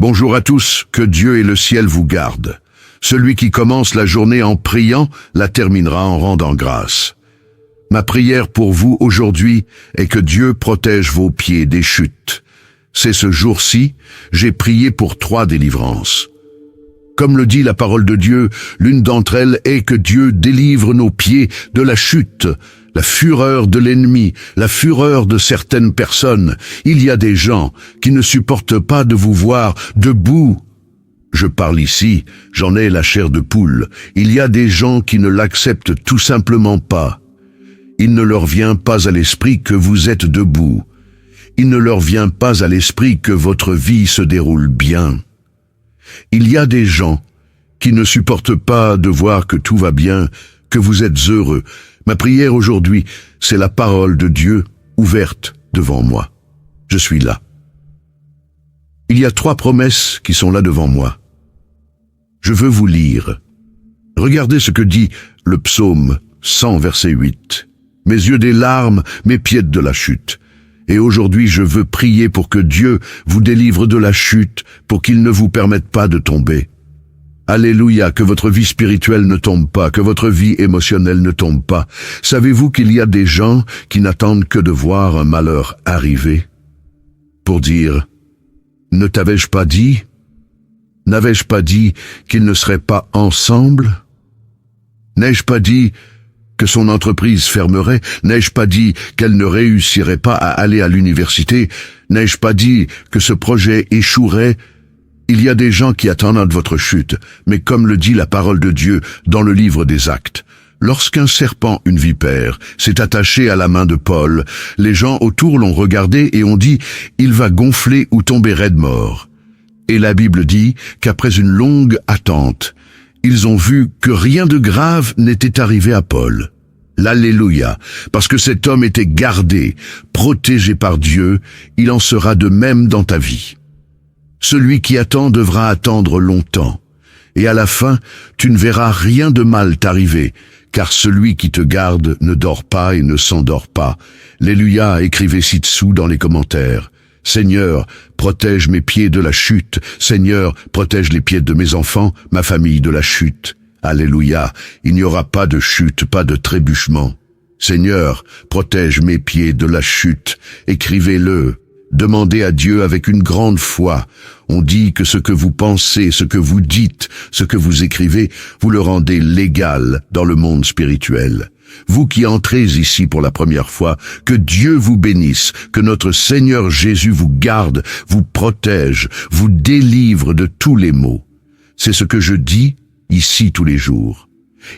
Bonjour à tous, que Dieu et le ciel vous gardent. Celui qui commence la journée en priant la terminera en rendant grâce. Ma prière pour vous aujourd'hui est que Dieu protège vos pieds des chutes. C'est ce jour-ci, j'ai prié pour 3 délivrances. Comme le dit la parole de Dieu, l'une d'entre elles est que Dieu délivre nos pieds de la chute, la fureur de l'ennemi, la fureur de certaines personnes. Il y a des gens qui ne supportent pas de vous voir debout. Je parle ici, j'en ai la chair de poule. Il y a des gens qui ne l'acceptent tout simplement pas. Il ne leur vient pas à l'esprit que vous êtes debout. Il ne leur vient pas à l'esprit que votre vie se déroule bien. Il y a des gens qui ne supportent pas de voir que tout va bien, que vous êtes heureux. Ma prière aujourd'hui, c'est la parole de Dieu ouverte devant moi. Je suis là. Il y a 3 promesses qui sont là devant moi. Je veux vous lire. Regardez ce que dit le psaume 100, verset 8. Mes yeux des larmes, mes pieds de la chute. Et aujourd'hui, je veux prier pour que Dieu vous délivre de la chute, pour qu'il ne vous permette pas de tomber. Alléluia, que votre vie spirituelle ne tombe pas, que votre vie émotionnelle ne tombe pas. Savez-vous qu'il y a des gens qui n'attendent que de voir un malheur arriver pour dire « Ne t'avais-je pas dit ? N'avais-je pas dit qu'ils ne seraient pas ensemble ? N'ai-je pas dit que son entreprise fermerait? N'ai-je pas dit qu'elle ne réussirait pas à aller à l'université? N'ai-je pas dit que ce projet échouerait? Il y a des gens qui attendent votre chute, mais comme le dit la parole de Dieu dans le livre des Actes, lorsqu'un serpent, une vipère, s'est attaché à la main de Paul, les gens autour l'ont regardé et ont dit « Il va gonfler ou tomber raide mort ». Et la Bible dit qu'après une longue attente, ils ont vu que rien de grave n'était arrivé à Paul. L'Alléluia, parce que cet homme était gardé, protégé par Dieu, il en sera de même dans ta vie. Celui qui attend devra attendre longtemps, et à la fin, tu ne verras rien de mal t'arriver, car celui qui te garde ne dort pas et ne s'endort pas. Alléluia, écrivez ci-dessous dans les commentaires. Seigneur, protège mes pieds de la chute. Seigneur, protège les pieds de mes enfants, ma famille de la chute. Alléluia, il n'y aura pas de chute, pas de trébuchement. Seigneur, protège mes pieds de la chute. Écrivez-le. Demandez à Dieu avec une grande foi. On dit que ce que vous pensez, ce que vous dites, ce que vous écrivez, vous le rendez légal dans le monde spirituel. Vous qui entrez ici pour la première fois, que Dieu vous bénisse, que notre Seigneur Jésus vous garde, vous protège, vous délivre de tous les maux. C'est ce que je dis ici tous les jours.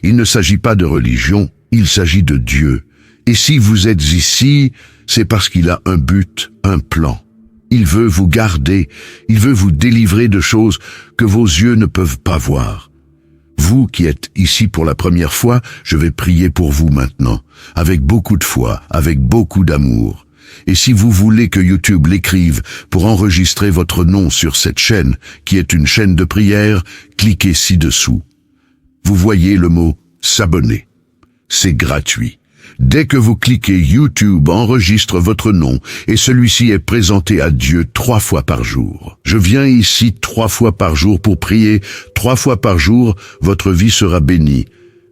Il ne s'agit pas de religion, il s'agit de Dieu. Et si vous êtes ici, c'est parce qu'il a un but, un plan. Il veut vous garder, il veut vous délivrer de choses que vos yeux ne peuvent pas voir. Vous qui êtes ici pour la première fois, je vais prier pour vous maintenant, avec beaucoup de foi, avec beaucoup d'amour. Et si vous voulez que YouTube l'écrive pour enregistrer votre nom sur cette chaîne, qui est une chaîne de prière, cliquez ci-dessous. Vous voyez le mot « s'abonner ». C'est gratuit. Dès que vous cliquez, YouTube enregistre votre nom et celui-ci est présenté à Dieu 3 fois par jour. Je viens ici 3 fois par jour pour prier. 3 fois par jour, votre vie sera bénie.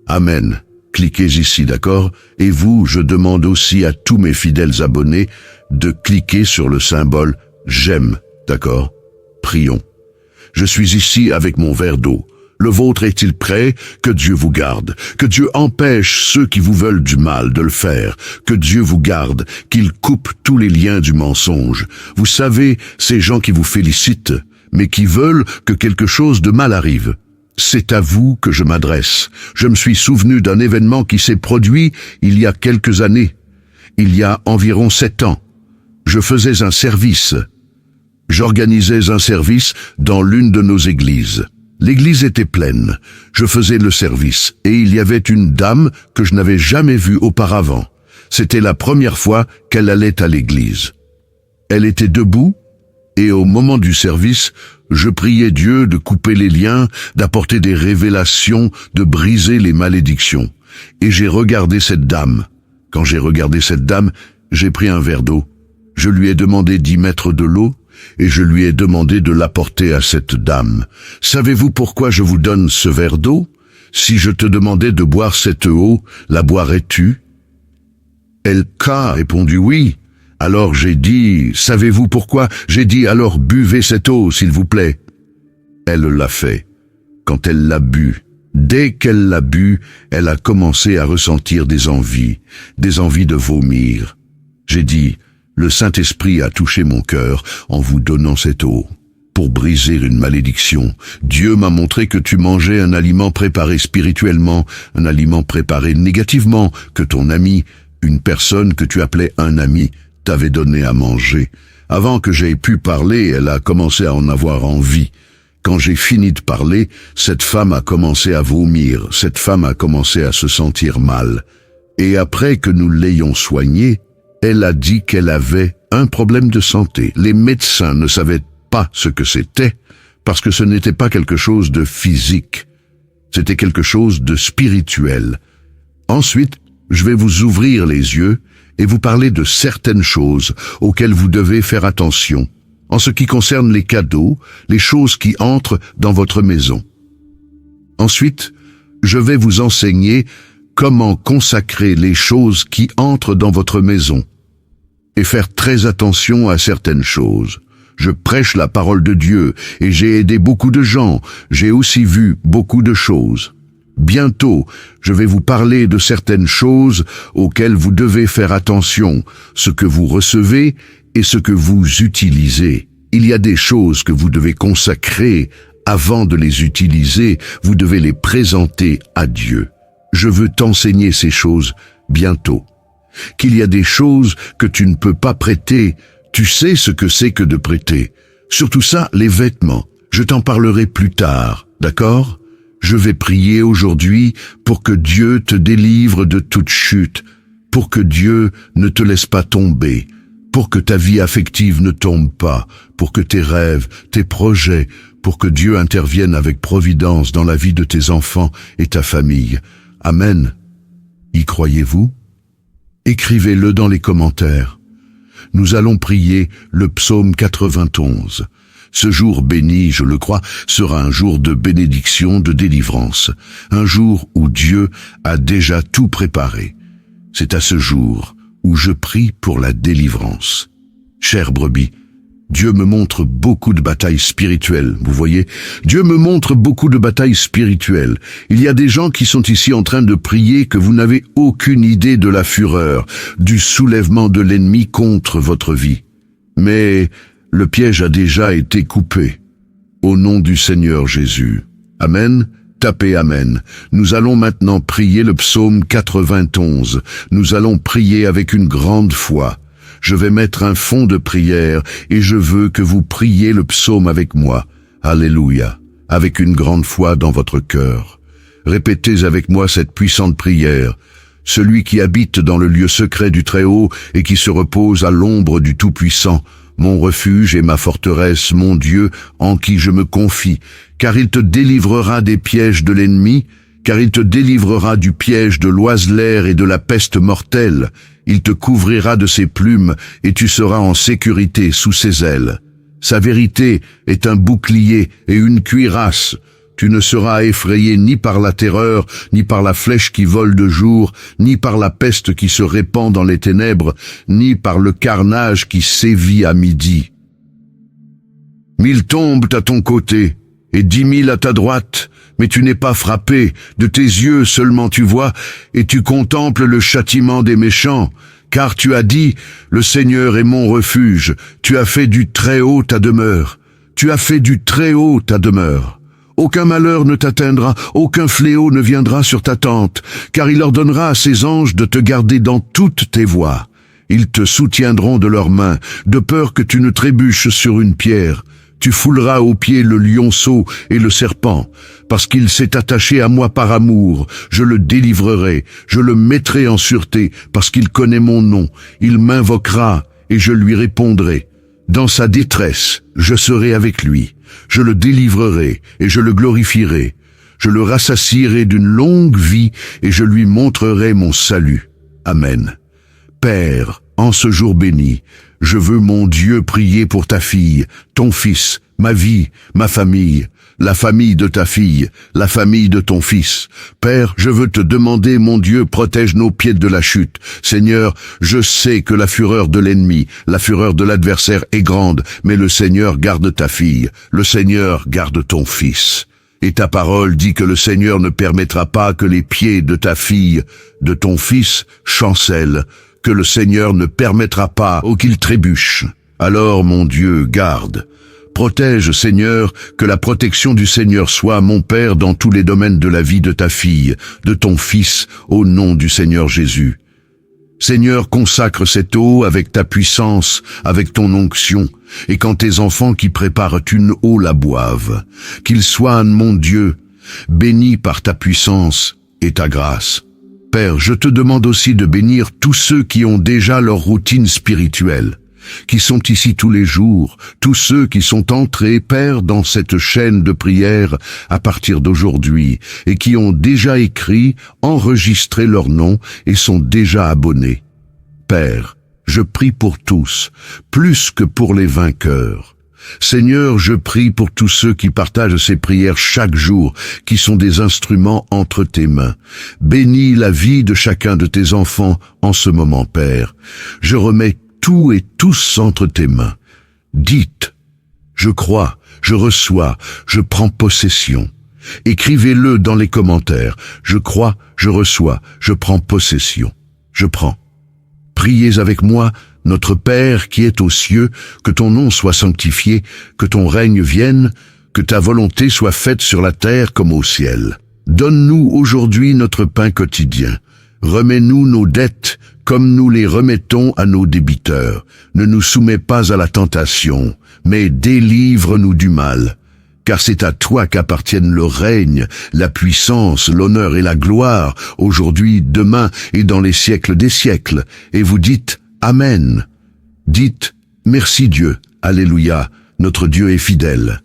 Amen. Cliquez ici, d'accord? Et vous, je demande aussi à tous mes fidèles abonnés de cliquer sur le symbole « J'aime », d'accord? Prions. Je suis ici avec mon verre d'eau. Le vôtre est-il prêt? Que Dieu vous garde. Que Dieu empêche ceux qui vous veulent du mal de le faire. Que Dieu vous garde, qu'il coupe tous les liens du mensonge. Vous savez, ces gens qui vous félicitent, mais qui veulent que quelque chose de mal arrive. C'est à vous que je m'adresse. Je me suis souvenu d'un événement qui s'est produit il y a quelques années. Il y a environ 7 ans. Je faisais un service. J'organisais un service dans l'une de nos églises. L'église était pleine. Je faisais le service et il y avait une dame que je n'avais jamais vue auparavant. C'était la première fois qu'elle allait à l'église. Elle était debout et au moment du service, je priais Dieu de couper les liens, d'apporter des révélations, de briser les malédictions. Et j'ai regardé cette dame. Quand j'ai regardé cette dame, j'ai pris un verre d'eau. Je lui ai demandé d'y mettre de l'eau et je lui ai demandé de l'apporter à cette dame. Savez-vous pourquoi je vous donne ce verre d'eau? Si je te demandais de boire cette eau, la boirais-tu? Elle a répondu oui. Alors j'ai dit, savez-vous pourquoi? J'ai dit, alors buvez cette eau, s'il vous plaît. Elle l'a fait. Quand elle l'a bu, dès qu'elle l'a bu, elle a commencé à ressentir des envies de vomir. J'ai dit, le Saint-Esprit a touché mon cœur en vous donnant cette eau. Pour briser une malédiction, Dieu m'a montré que tu mangeais un aliment préparé spirituellement, un aliment préparé négativement, que ton ami, une personne que tu appelais un ami, t'avait donné à manger. Avant que j'aie pu parler, elle a commencé à en avoir envie. Quand j'ai fini de parler, cette femme a commencé à vomir, cette femme a commencé à se sentir mal. Et après que nous l'ayons soignée, elle a dit qu'elle avait un problème de santé. Les médecins ne savaient pas ce que c'était, parce que ce n'était pas quelque chose de physique, c'était quelque chose de spirituel. Ensuite, je vais vous ouvrir les yeux et vous parler de certaines choses auxquelles vous devez faire attention, en ce qui concerne les cadeaux, les choses qui entrent dans votre maison. Ensuite, je vais vous enseigner comment consacrer les choses qui entrent dans votre maison et faire très attention à certaines choses. Je prêche la parole de Dieu et j'ai aidé beaucoup de gens, j'ai aussi vu beaucoup de choses. Bientôt, je vais vous parler de certaines choses auxquelles vous devez faire attention, ce que vous recevez et ce que vous utilisez. Il y a des choses que vous devez consacrer avant de les utiliser, vous devez les présenter à Dieu. Je veux t'enseigner ces choses bientôt. Qu'il y a des choses que tu ne peux pas prêter, tu sais ce que c'est que de prêter. Surtout ça, les vêtements. Je t'en parlerai plus tard, d'accord? Je vais prier aujourd'hui pour que Dieu te délivre de toute chute, pour que Dieu ne te laisse pas tomber, pour que ta vie affective ne tombe pas, pour que tes rêves, tes projets, pour que Dieu intervienne avec providence dans la vie de tes enfants et ta famille. Amen. Y croyez-vous? Écrivez-le dans les commentaires. Nous allons prier le psaume 91. Ce jour béni, je le crois, sera un jour de bénédiction, de délivrance, un jour où Dieu a déjà tout préparé. C'est à ce jour où je prie pour la délivrance. Chère brebis, Dieu me montre beaucoup de batailles spirituelles, vous voyez? Dieu me montre beaucoup de batailles spirituelles. Il y a des gens qui sont ici en train de prier que vous n'avez aucune idée de la fureur, du soulèvement de l'ennemi contre votre vie. Mais le piège a déjà été coupé. Au nom du Seigneur Jésus. Amen. Tapez Amen. Nous allons maintenant prier le psaume 91. Nous allons prier avec une grande foi. Je vais mettre un fond de prière et je veux que vous priez le psaume avec moi. Alléluia. Avec une grande foi dans votre cœur. Répétez avec moi cette puissante prière. Celui qui habite dans le lieu secret du Très-Haut et qui se repose à l'ombre du Tout-Puissant, mon refuge et ma forteresse, mon Dieu, en qui je me confie, car il te délivrera des pièges de l'ennemi, car il te délivrera du piège de l'oiseleur et de la peste mortelle. Il te couvrira de ses plumes, et tu seras en sécurité sous ses ailes. Sa vérité est un bouclier et une cuirasse. Tu ne seras effrayé ni par la terreur, ni par la flèche qui vole de jour, ni par la peste qui se répand dans les ténèbres, ni par le carnage qui sévit à midi. 1000 tombent à ton côté, et 10 000 à ta droite, mais tu n'es pas frappé, de tes yeux seulement tu vois, et tu contemples le châtiment des méchants, car tu as dit, le Seigneur est mon refuge, tu as fait du Très-Haut ta demeure, tu as fait du Très-Haut ta demeure. Aucun malheur ne t'atteindra, aucun fléau ne viendra sur ta tente, car il ordonnera à ses anges de te garder dans toutes tes voies. Ils te soutiendront de leurs mains, de peur que tu ne trébuches sur une pierre. Tu fouleras aux pieds le lionceau et le serpent, parce qu'il s'est attaché à moi par amour. Je le délivrerai, je le mettrai en sûreté, parce qu'il connaît mon nom. Il m'invoquera, et je lui répondrai. Dans sa détresse, je serai avec lui. Je le délivrerai et je le glorifierai. Je le rassasierai d'une longue vie et je lui montrerai mon salut. Amen. Père, En ce jour béni, je veux, mon Dieu, prier pour ta fille, ton fils, ma vie, ma famille, la famille de ta fille, la famille de ton fils. Père, je veux te demander, mon Dieu, protège nos pieds de la chute. Seigneur, je sais que la fureur de l'ennemi, la fureur de l'adversaire est grande, mais le Seigneur garde ta fille, le Seigneur garde ton fils. Et ta parole dit que le Seigneur ne permettra pas que les pieds de ta fille, de ton fils, chancellent, que le Seigneur ne permettra pas qu'il trébuche. Alors, mon Dieu, garde. Protège, Seigneur, que la protection du Seigneur soit, mon Père, dans tous les domaines de la vie de ta fille, de ton fils, au nom du Seigneur Jésus. Seigneur, consacre cette eau avec ta puissance, avec ton onction, et quand tes enfants qui préparent une eau la boivent, qu'ils soient, mon Dieu, bénis par ta puissance et ta grâce. Père, je te demande aussi de bénir tous ceux qui ont déjà leur routine spirituelle, qui sont ici tous les jours, tous ceux qui sont entrés, Père, dans cette chaîne de prière à partir d'aujourd'hui, et qui ont déjà écrit, enregistré leur nom et sont déjà abonnés. Père, je prie pour tous, plus que pour les vainqueurs. Seigneur, je prie pour tous ceux qui partagent ces prières chaque jour, qui sont des instruments entre tes mains. Bénis la vie de chacun de tes enfants en ce moment, Père. Je remets tout et tous entre tes mains. Dites, je crois, je reçois, je prends possession. Écrivez-le dans les commentaires. Je crois, je reçois, je prends possession. Je prends. Priez avec moi, notre Père qui es aux cieux, que ton nom soit sanctifié, que ton règne vienne, que ta volonté soit faite sur la terre comme au ciel. Donne-nous aujourd'hui notre pain quotidien. Remets-nous nos dettes comme nous les remettons à nos débiteurs. Ne nous soumets pas à la tentation, mais délivre-nous du mal. Car c'est à toi qu'appartiennent le règne, la puissance, l'honneur et la gloire, aujourd'hui, demain et dans les siècles des siècles. Et vous dites Amen. Dites merci Dieu, Alléluia, notre Dieu est fidèle.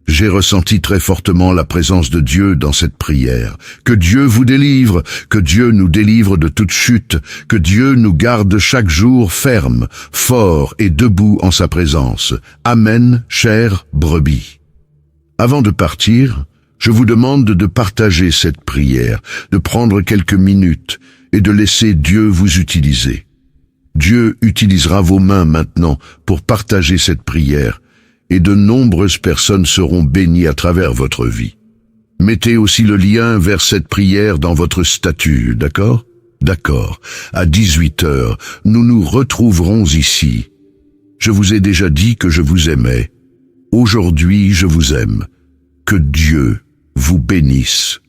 J'ai ressenti très fortement la présence de Dieu dans cette prière. Que Dieu vous délivre, que Dieu nous délivre de toute chute, que Dieu nous garde chaque jour ferme, fort et debout en sa présence. Amen, chère brebis. Avant de partir, je vous demande de partager cette prière, de prendre quelques minutes et de laisser Dieu vous utiliser. Dieu utilisera vos mains maintenant pour partager cette prière, et de nombreuses personnes seront bénies à travers votre vie. Mettez aussi le lien vers cette prière dans votre statut, d'accord? D'accord. À 18h, nous nous retrouverons ici. Je vous ai déjà dit que je vous aimais. Aujourd'hui, je vous aime. Que Dieu vous bénisse.